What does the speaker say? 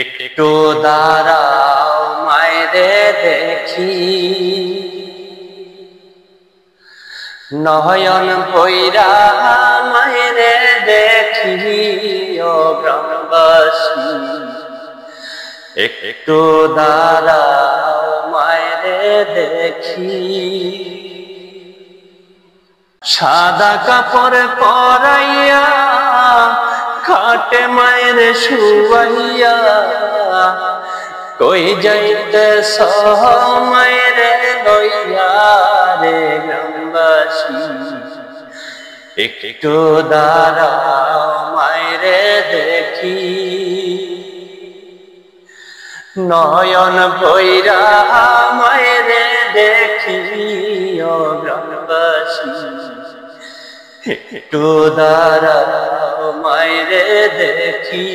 একটু দাঁড়াও মায়েরে দেখি, নয়ন ভৈরা মায়েরে দেখি। ও গ্রামবাসী একটু দাঁড়াও মায়েরে দেখি। সাদা কাপড় পরাইয়া খাটে মায়ের শুয়াইয়া, কই যাইতেছ মায়ের লইয়া রে গ্রামবাসী। একটু দাঁড়াও মায়েরে দেখি, নয়ন ভৈরা মায়েরে দেখি। ও গ্রামবাসী একটু দাঁড়াও মায়েরে দেখি।